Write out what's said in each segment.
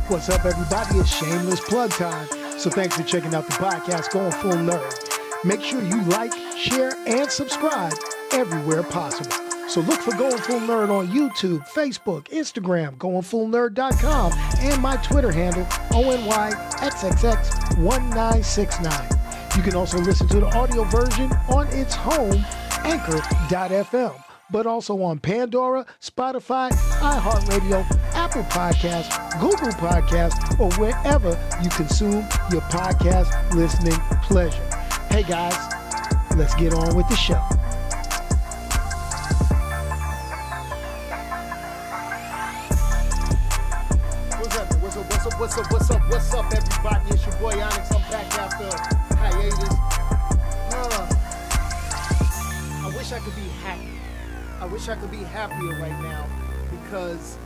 What's up, everybody? It's shameless plug time. So thanks for checking out the podcast, Going Full Nerd. Make sure you like, share, and subscribe everywhere possible. So look for Going Full Nerd on YouTube, Facebook, Instagram, goingfullnerd.com, and my Twitter handle, ONYXXX1969. You can also listen to the audio version on its home, Anchor.fm, but also on Pandora, Spotify, iHeartRadio, Apple Podcasts, Google Podcasts, or wherever you consume your podcast listening pleasure. Hey guys, let's get on with the show. What's up, everybody? It's your boy Onyx. I'm back after hiatus. I wish I could be happy. I wish I could be happier right now because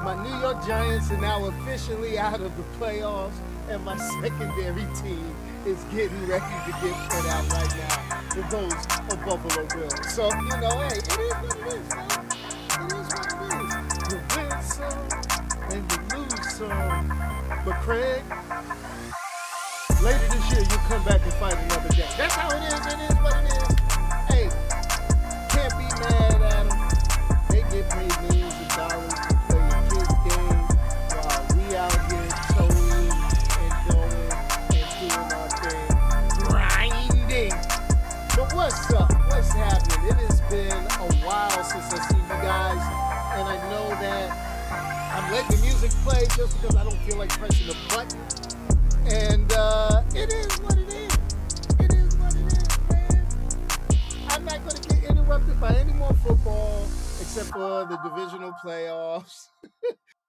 my New York Giants are now officially out of the playoffs and my secondary team is getting ready to get put out right now with those of Buffalo Bills. So, you know, hey, it is what it is, man. It is what it is. You win some and you lose some. But Craig, later this year, you'll come back and fight another day. That's how it is. It is what it is. Hey, can't be mad at them. They get paid millions of dollars to play a kid's game while we out here towing and going and doing our thing, grinding. But what's up? What's happening? It has been a while since I see you guys, and I know that I'm letting the music play just because I don't feel like pressing the button. And it is what it is. It is what it is, man. I'm not going to get interrupted by any more football except for the divisional playoffs.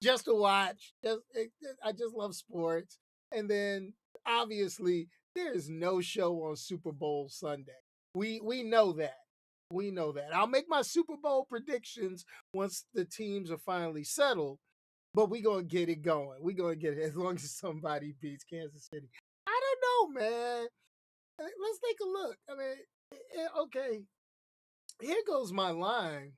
Just to watch. I just love sports. And then, obviously, there is no show on Super Bowl Sunday. We know that. We know that. I'll make my Super Bowl predictions once the teams are finally settled. But we're going to get it going. We're going to get it as long as somebody beats Kansas City. I don't know, man. Let's take a look. I mean, okay. Here goes my line.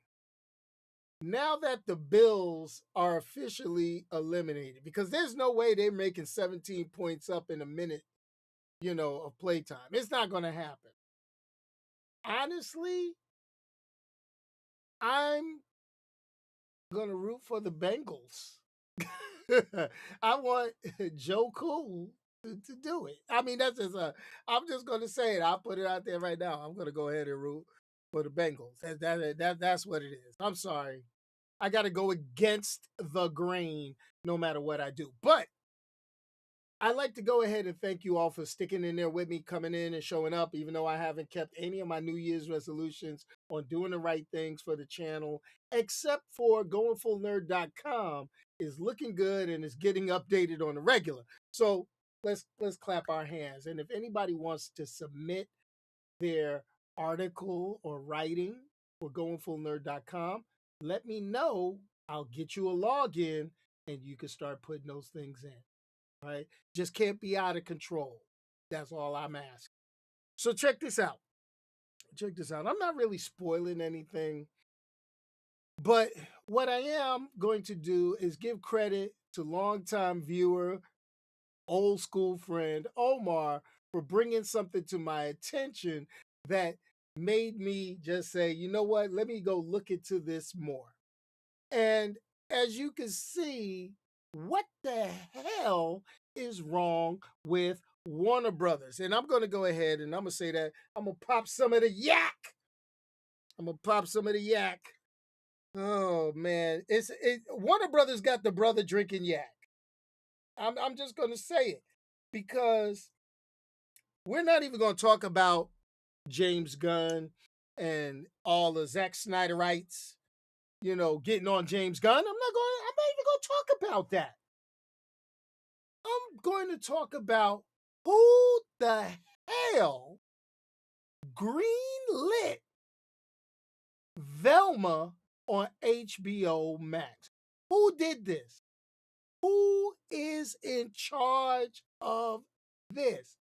Now that the Bills are officially eliminated, because there's no way they're making 17 points up in a minute, of playtime. It's not going to happen. Honestly, I'm going to root for the Bengals. I want Joe Cool to do it. I mean, I'm just going to say it. I'll put it out there right now. I'm going to go ahead and root for the Bengals. That's what it is. I'm sorry. I got to go against the grain no matter what I do. But I'd like to go ahead and thank you all for sticking in there with me, coming in and showing up, even though I haven't kept any of my New Year's resolutions on doing the right things for the channel, except for goingfullnerd.com is looking good and is getting updated on the regular. So let's clap our hands. And if anybody wants to submit their article or writing for goingfullnerd.com, let me know. I'll get you a login and you can start putting those things in. Right? Just can't be out of control. That's all I'm asking. So check this out. I'm not really spoiling anything, but what I am going to do is give credit to longtime viewer, old school friend Omar for bringing something to my attention that made me just say, you know what? Let me go look into this more. And as you can see, what the hell is wrong with Warner Brothers? And I'm going to go ahead and I'm going to say that I'm going to pop some of the yak. Oh, man. Warner Brothers got the brother drinking yak. I'm just going to say it because we're not even going to talk about James Gunn and all the Zack Snyderites, getting on James Gunn. I'm not even going to talk about that. I'm going to talk about who the hell greenlit Velma on HBO Max. Who did this? Who is in charge of this?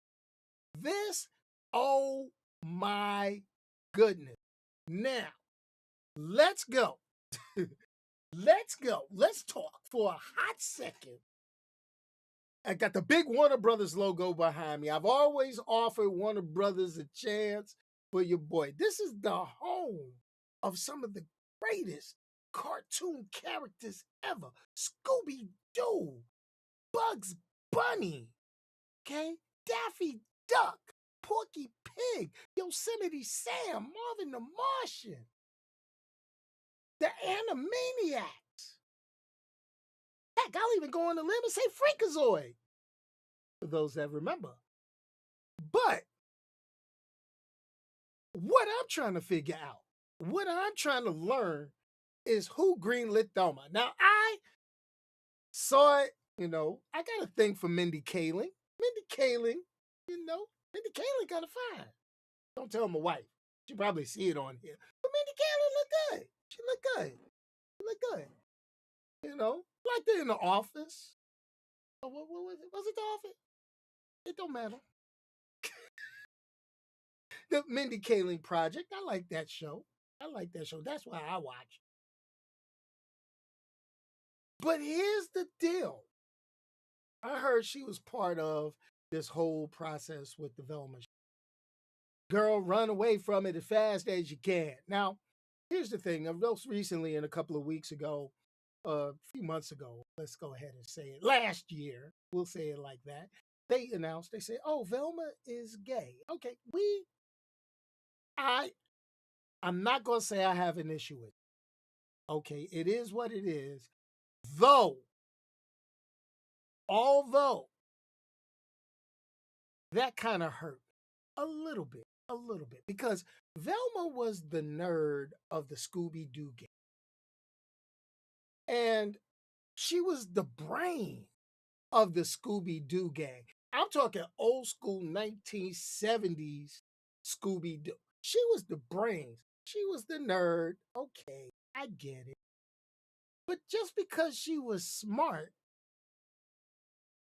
Oh my goodness. Now, let's go. Let's talk for a hot second I got the big Warner Brothers logo behind me. I've always offered Warner Brothers a chance for your boy. This is the home of some of the greatest cartoon characters ever. Scooby Doo, Bugs Bunny, okay? Daffy Duck, Porky Pig, Yosemite Sam, Marvin the Martian, the Animaniacs. Heck, I'll even go on the limb and say Freakazoid, for those that remember. But what I'm trying to figure out, what I'm trying to learn is who greenlit Thelma. Now, I saw it, I got a thing for Mindy Kaling. Mindy Kaling, Mindy Kaling kind of fine. Don't tell my wife. She probably see it on here. But Mindy Kaling look good. She look good. She look good. Like they're in the office. Oh, what was it? Was it the office? It don't matter. The Mindy Kaling Project. I like that show. I like that show. That's why I watch. But here's the deal. I heard she was part of this whole process with the Velma. Girl, run away from it as fast as you can. Now, here's the thing. Most recently, and a couple of weeks ago, a few months ago, let's go ahead and say it. Last year, we'll say it like that. They announced, they said, "Oh, Velma is gay." Okay, I'm not gonna say I have an issue with it. Okay, it is what it is. Although that kind of hurt a little bit, because Velma was the nerd of the Scooby Doo game, and she was the brain of the Scooby Doo gang. I'm talking old school 1970s Scooby Doo. She was the brains. She was the nerd. Okay, I get it. But just because she was smart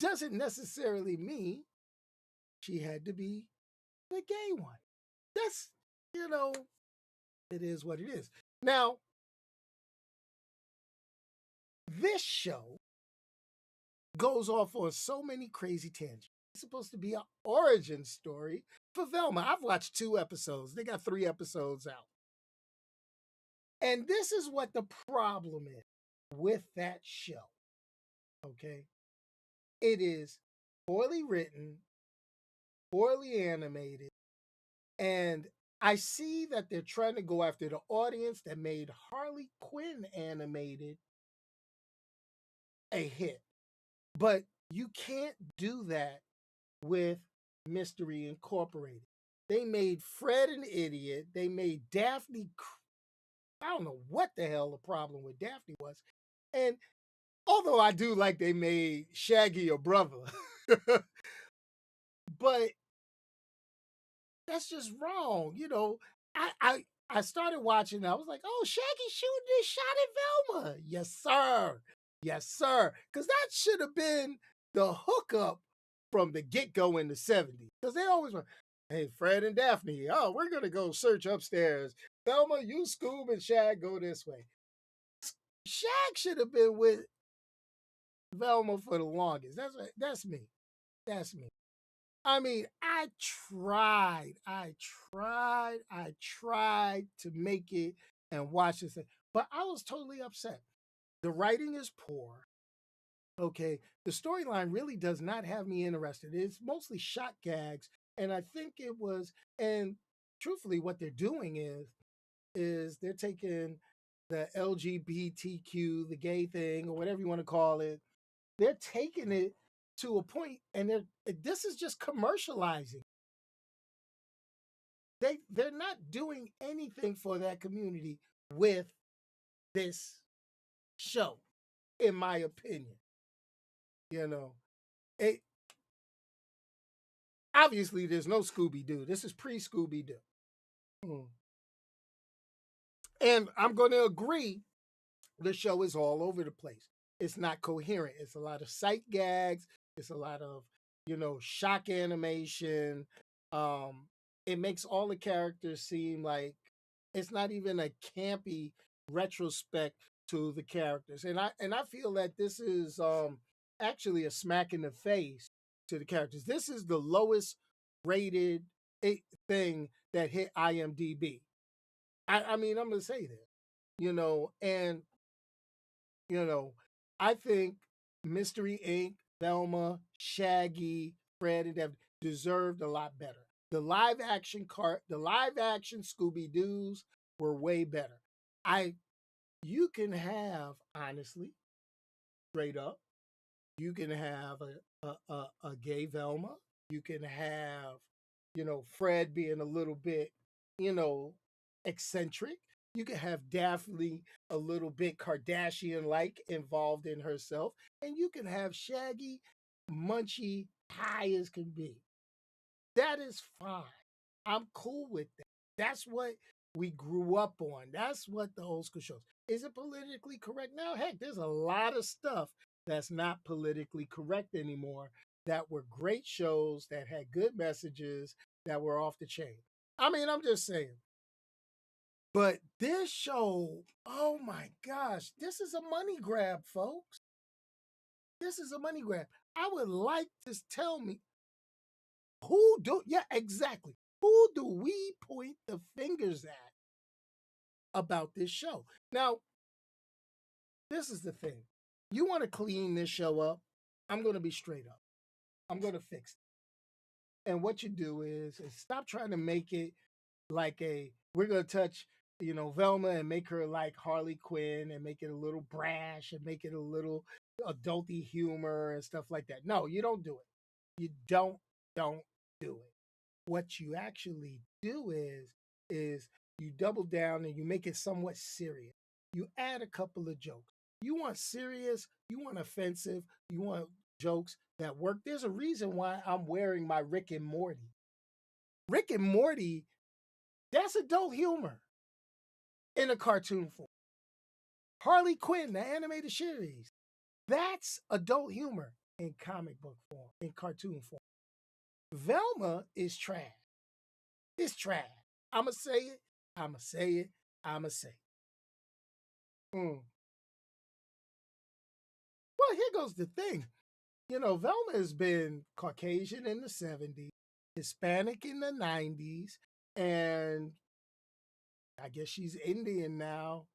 doesn't necessarily mean she had to be the gay one. That's, it is what it is. Now, this show goes off on so many crazy tangents. It's supposed to be an origin story for Velma. I've watched 2 episodes. They got 3 episodes out. And this is what the problem is with that show. Okay? It is poorly written, poorly animated, and I see that they're trying to go after the audience that made Harley Quinn animated a hit. But you can't do that with Mystery Incorporated. They made Fred an idiot. They made Daphne. I don't know what the hell the problem with Daphne was. And although I do like they made Shaggy a brother, but that's just wrong. I started watching. And I was like, oh, Shaggy shooting this shot at Velma. Yes, sir. Yes, sir. Because that should have been the hookup from the get-go in the 70s. Because they always were, hey, Fred and Daphne, oh, we're going to go search upstairs. Velma, you, Scoob, and Shag go this way. Shag should have been with Velma for the longest. That's me. That's me. I mean, I tried to make it and watch this thing, but I was totally upset. The writing is poor. Okay, the storyline really does not have me interested. It's mostly shot gags, and I think it was. And truthfully, what they're doing is they're taking the LGBTQ, the gay thing, or whatever you want to call it. They're taking it to a point, and this is just commercializing. They're not doing anything for that community with this show, in my opinion. You know, it obviously there's no Scooby Doo. This is pre Scooby Doo, and I'm going to agree. The show is all over the place. It's not coherent. It's a lot of sight gags. It's a lot of shock animation. It makes all the characters seem like it's not even a campy retrospect to the characters. And I feel that this is actually a smack in the face to the characters. This is the lowest rated thing that hit IMDb. I mean, I'm gonna say that, and you know, I think Mystery Inc., Velma, Shaggy, Fred, and Deb deserved a lot better. The live action Scooby Doo's were way better. I You can have, honestly, straight up, you can have a gay Velma. You can have, Fred being a little bit, you know, eccentric. You can have Daphne a little bit Kardashian like involved in herself. And you can have Shaggy munchy high as can be. That is fine. I'm cool with that. That's what we grew up on. That's what the old school shows. Is it politically correct now? Heck, there's a lot of stuff that's not politically correct anymore that were great shows that had good messages that were off the chain. I mean, I'm just saying. But this show, oh my gosh, this is a money grab, folks. This is a money grab. I would like to tell me yeah, exactly. Who do we point the fingers at about this show? Now, this is the thing. You want to clean this show up? I'm going to be straight up. I'm going to fix it. And what you do is stop trying to make it like we're going to touch, Velma and make her like Harley Quinn and make it a little brash and make it a little adulty humor and stuff like that. No, you don't do it. You don't do it. What you actually do is you double down and you make it somewhat serious. You add a couple of jokes. You want serious, you want offensive, you want jokes that work. There's a reason why I'm wearing my Rick and Morty. Rick and Morty, that's adult humor in a cartoon form. Harley Quinn, the animated series, that's adult humor in comic book form, in cartoon form. Velma is trash. It's trash. I'ma say it. I'ma say it. I'ma say it. Well, here goes the thing. Velma has been Caucasian in the 70s, Hispanic in the 90s, and I guess she's Indian now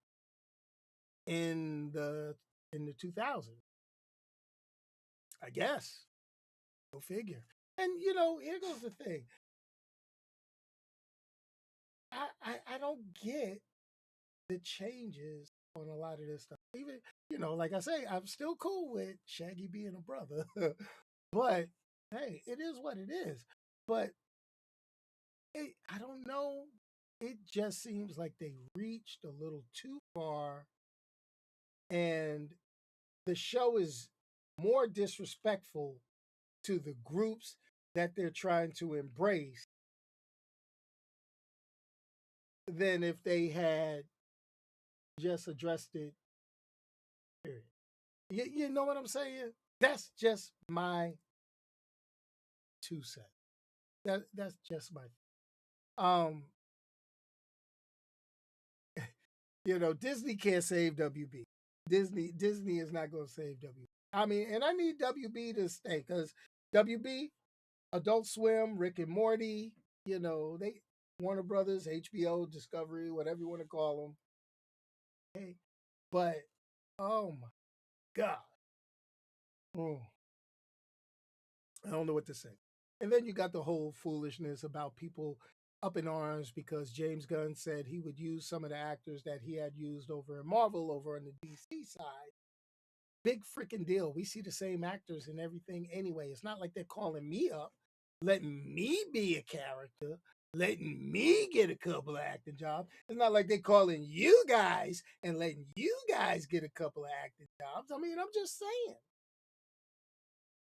in the 2000s. I guess. Go figure. And here goes the thing. I don't get the changes on a lot of this stuff. Even, like I say, I'm still cool with Shaggy being a brother. But hey, it is what it is. But I don't know. It just seems like they reached a little too far, and the show is more disrespectful to the groups that they're trying to embrace than if they had just addressed it. Period. You know what I'm saying? That's just my 2 cents. That's just my um Disney can't save WB. Disney is not going to save WB. I mean, and I need WB to stay because WB, Adult Swim, Rick and Morty, they Warner Brothers, HBO, Discovery, whatever you want to call them. Hey, but oh my god, oh, I don't know what to say. And then you got the whole foolishness about people up in arms because James Gunn said he would use some of the actors that he had used over in Marvel over on the DC side. Big freaking deal. We see the same actors and everything anyway. It's not like they're calling me up, letting me be a character, letting me get a couple of acting jobs. It's not like they're calling you guys and letting you guys get a couple of acting jobs. I mean, I'm just saying.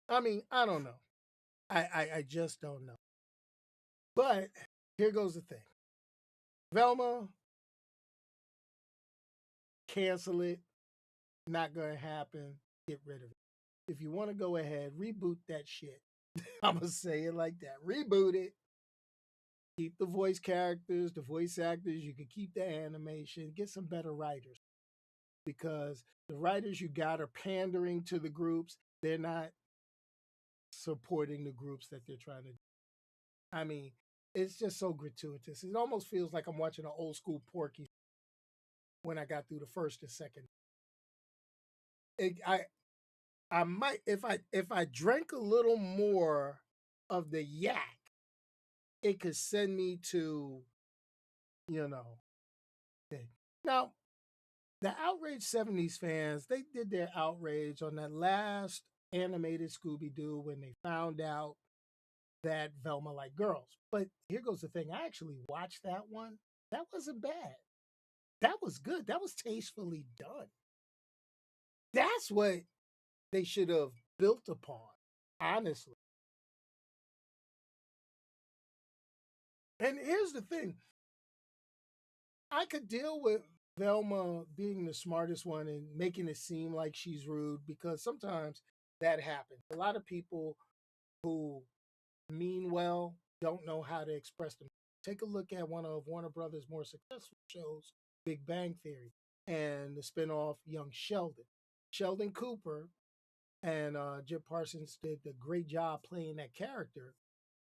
I mean, I don't know. I just don't know. But here goes the thing. Velma, cancel it. Not gonna happen. Get rid of it. If you want to go ahead, reboot that shit. I'm gonna say it like that. Reboot it. Keep the voice characters, the voice actors. You can keep the animation. Get some better writers because the writers you got are pandering to the groups. they're not supporting the groups that they're trying to. I mean, it's just so gratuitous. It almost feels like I'm watching an old school Porky when I got through the first and second. It, I might if I drank a little more of the yak, it could send me to you know thing. Now the outraged '70s fans, they did their outrage on that last animated Scooby Doo when they found out that Velma liked girls. But here goes the thing: I actually watched that one. That wasn't bad. That was good. That was tastefully done. That's what they should have built upon, honestly. And here's the thing: I could deal with Velma being the smartest one and making it seem like she's rude because sometimes that happens. A lot of people who mean well don't know how to express them. Take a look at one of Warner Brothers' more successful shows, Big Bang Theory, and the spinoff Young Sheldon. Sheldon Cooper and Jim Parsons did a great job playing that character.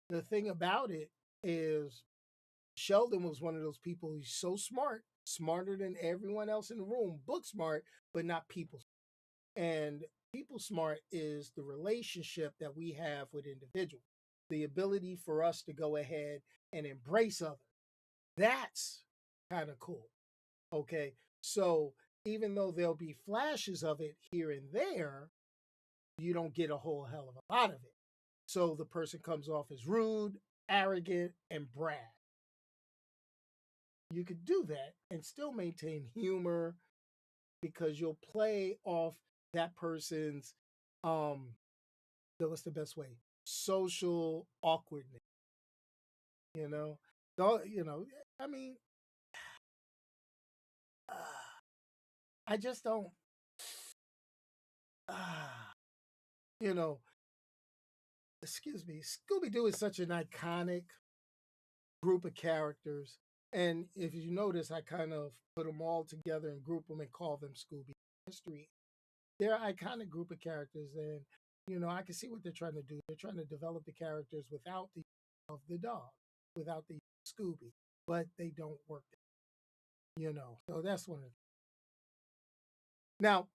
The thing about it is Sheldon was one of those people who's so smart, smarter than everyone else in the room, book smart, but not people. And people smart is the relationship that we have with individuals, the ability for us to go ahead and embrace others. That's kind of cool. Okay. So even though there'll be flashes of it here and there, you don't get a whole hell of a lot of it. So the person comes off as rude, arrogant, and brag. You could do that and still maintain humor because you'll play off that person's um what's the best way? Social awkwardness, you know? You know, I mean, I just don't uh, you know, excuse me, Scooby Doo is such an iconic group of characters. And if you notice, I kind of put them all together and group them and call them Scooby History. They're an iconic group of characters, and I can see what they're trying to do. They're trying to develop the characters without the of the dog, without the Scooby, but they don't work. So that's one of the now.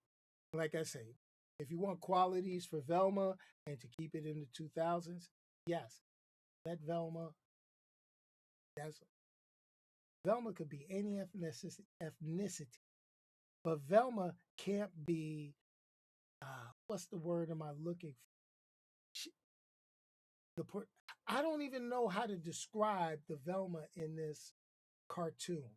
Like I say, if you want qualities for Velma and to keep it in the 2000s, yes, that Velma. That's Velma could be any ethnicity, but Velma can't be. What's the word am I looking for? She, the I don't even know how to describe the Velma in this cartoon.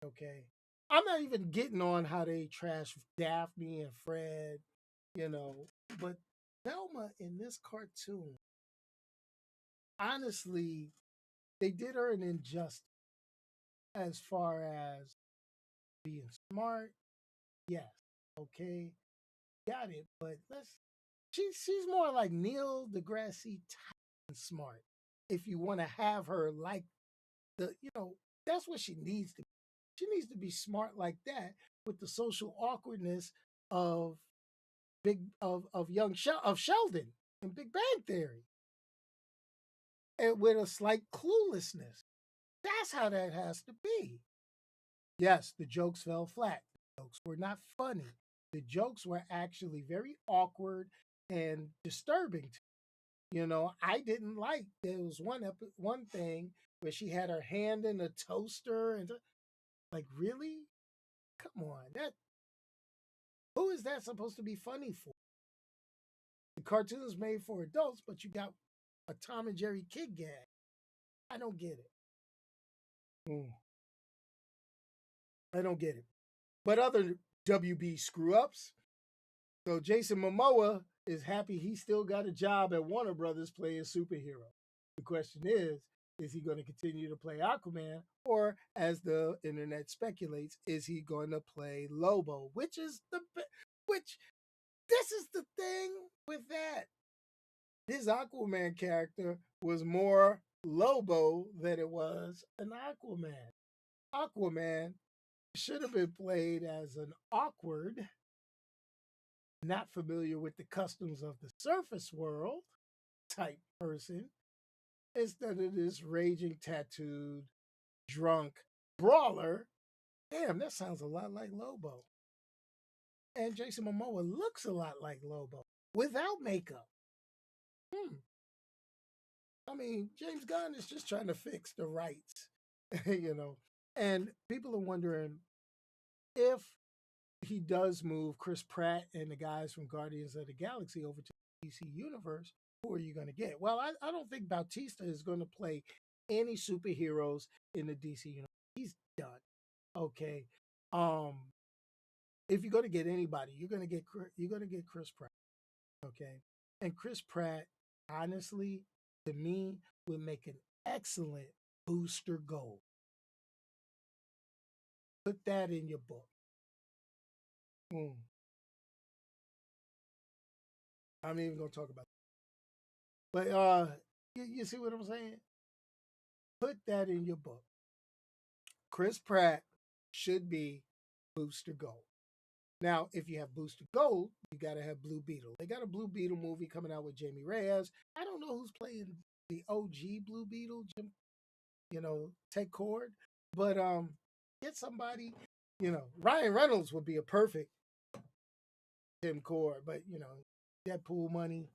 Okay, I'm not even getting on how they trash Daphne and Fred, you know, but Velma in this cartoon, honestly, they did her an injustice as far as being smart. Yes, okay, got it, but she's more like Neil deGrasse Tyson smart. If you want to have her like that's what she needs to be. She needs to be smart like that with the social awkwardness of of Sheldon in Big Bang Theory, and with a slight cluelessness. That's how that has to be. Yes, the jokes fell flat. The jokes were not funny. The jokes were actually very awkward and disturbing. I didn't like. There was one thing where she had her hand in a toaster and like, really? Come on, that who is that supposed to be funny for? The cartoon is made for adults, but you got a Tom and Jerry kid gag. I don't get it. Mm, I don't get it. But other WB screw ups. So Jason Momoa is happy he still got a job at Warner Brothers playing superhero. The question is he going to continue to play Aquaman, or as the internet speculates, is he going to play Lobo? Which this is the thing with that. His Aquaman character was more Lobo than it was an Aquaman. Aquaman should have been played as an awkward not familiar with the customs of the surface world type person instead of this raging, tattooed, drunk brawler. Damn, that sounds a lot like Lobo. And Jason Momoa looks a lot like Lobo without makeup. Hmm. I mean, James Gunn is just trying to fix the rights, you know. And people are wondering if he does move Chris Pratt and the guys from Guardians of the Galaxy over to the DC universe, who are you going to get? Well, I don't think Bautista is going to play any superheroes in the DC universe. He's done. Okay. Um, if you're going to get anybody, you're going to get Chris Pratt. Okay. And Chris Pratt, honestly, to me, would make an excellent Booster Gold. Put that in your book. Mm. I'm even gonna talk about that. But you see what I'm saying? Put that in your book. Chris Pratt should be Booster Gold. Now, if you have Booster Gold, you gotta have Blue Beetle. They got a Blue Beetle movie coming out with Jamie Reyes. I don't know who's playing the OG Blue Beetle, Jim, Ted Cord. But get somebody, Ryan Reynolds would be a perfect Tim Cord, but Deadpool money.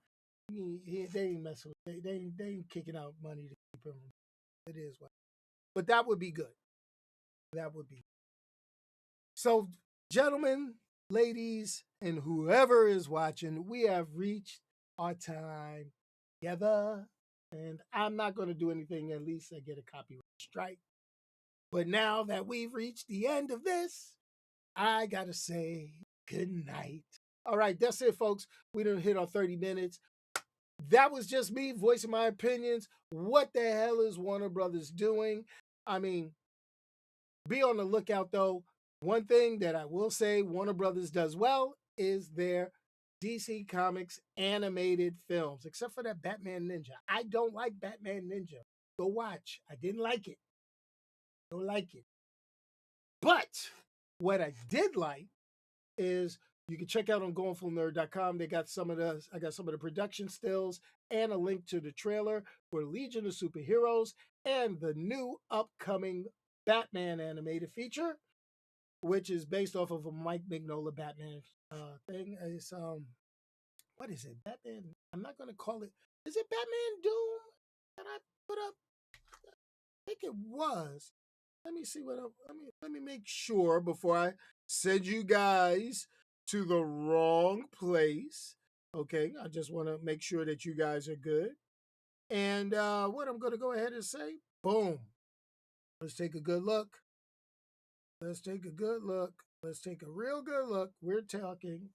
They ain't messing with. They ain't kicking out money to keep him. It is what. But that would be good. That would be. So, gentlemen, ladies, and whoever is watching, we have reached our time together. And I'm not going to do anything. At least I get a copyright strike. But now that we've reached the end of this, I gotta say good night. All right, that's it, folks. We done hit our 30 minutes. That was just me voicing my opinions. What the hell is Warner Brothers doing? I mean, be on the lookout though. One thing that I will say Warner Brothers does well is their DC Comics animated films, except for that Batman Ninja. I don't like Batman Ninja. Go watch. I didn't like it. Don't like it. But what I did like is you can check out on goingfullnerd.com. They got I got some of the production stills and a link to the trailer for Legion of Superheroes and the new upcoming Batman animated feature, which is based off of a Mike Mignola Batman thing. It's what is it? Batman. I'm not gonna call it. Is it Batman Doom that I put up? I think it was. Let me see what let me make sure before I send you guys to the wrong place. Okay, I just want to make sure that you guys are good. And what I'm going to go ahead and say, boom. Let's take a good look. Let's take a good look. Let's take a real good look. We're talking.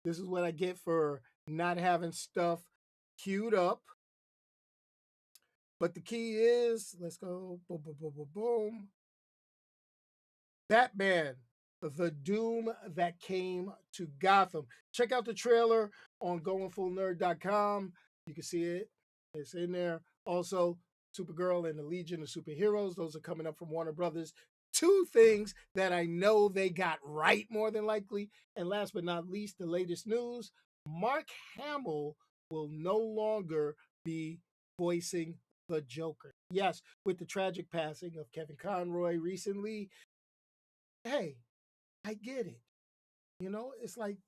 This is what I get for not having stuff queued up. But the key is, let's go boom, boom, boom, boom, boom. Batman, the Doom that came to Gotham. Check out the trailer on goingfullnerd.com. You can see it. It's in there. Also, Supergirl and the Legion of Superheroes. Those are coming up from Warner Brothers. Two things that I know they got right more than likely. And last but not least, the latest news. Mark Hamill will no longer be voicing the Joker. Yes, with the tragic passing of Kevin Conroy recently, hey, I get it. It's like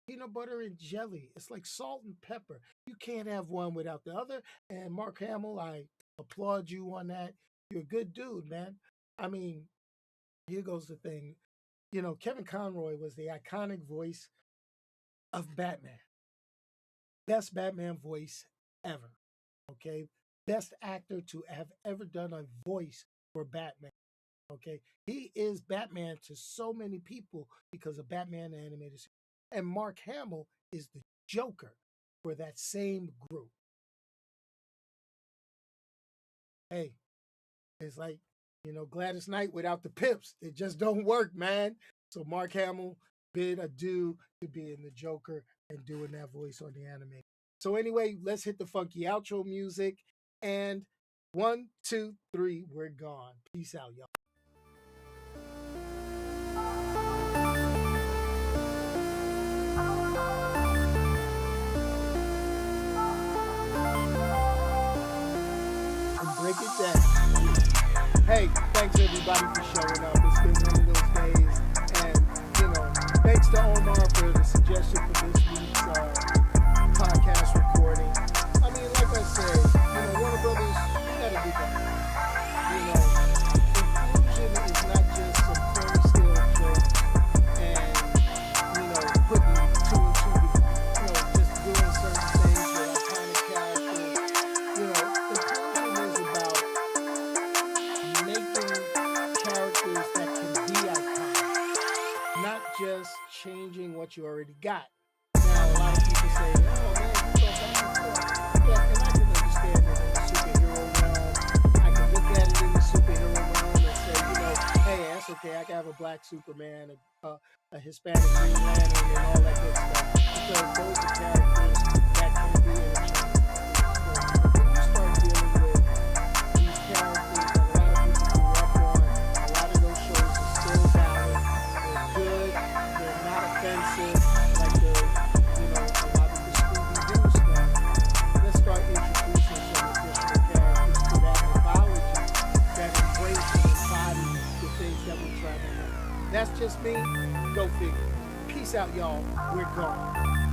peanut butter and jelly. It's like salt and pepper. You can't have one without the other. And Mark Hamill, I applaud you on that. You're a good dude, man. I mean, here goes the thing. Kevin Conroy was the iconic voice of Batman. Best Batman voice ever. Okay. Best actor to have ever done a voice for Batman. Okay. He is Batman to so many people because of Batman the animated series. And Mark Hamill is the Joker for that same group. Hey, it's like, Gladys Knight without the pips. It just don't work, man. So Mark Hamill bid adieu to being the Joker and doing that voice on the anime. So anyway, let's hit the funky outro music. And 1, 2, 3, we're gone. Peace out, y'all. everybody for showing up. It's been one of those days. And, thanks to Omar for the suggestion for this week's podcast recording. I mean, like I said, Warner Brothers, you gotta do better. Inclusion is not just some corny stale joke and, putting two and two, just doing certain things with iconic characters. Inclusion is about making characters that can be iconic, not just changing what you already got. Now, a lot of people say, oh man, you go back and forth. Yeah, and I can understand it in the superhero realm. I can look at it in the superhero realm and say, hey, that's okay. I can have a black Superman, a Hispanic Green Lantern, and all that good stuff. Because those are characters that can be interchangeable. But when you start dealing with these characters that a lot of people grew up on, a lot of those shows are still valid. They're good. They're not offensive like a lot of the Scooby-Doo stuff. Let's start introducing some additional characters to that mythology that embrace and embody the things that we're trying to have. That's just me. Go figure. Peace out, y'all. We're gone.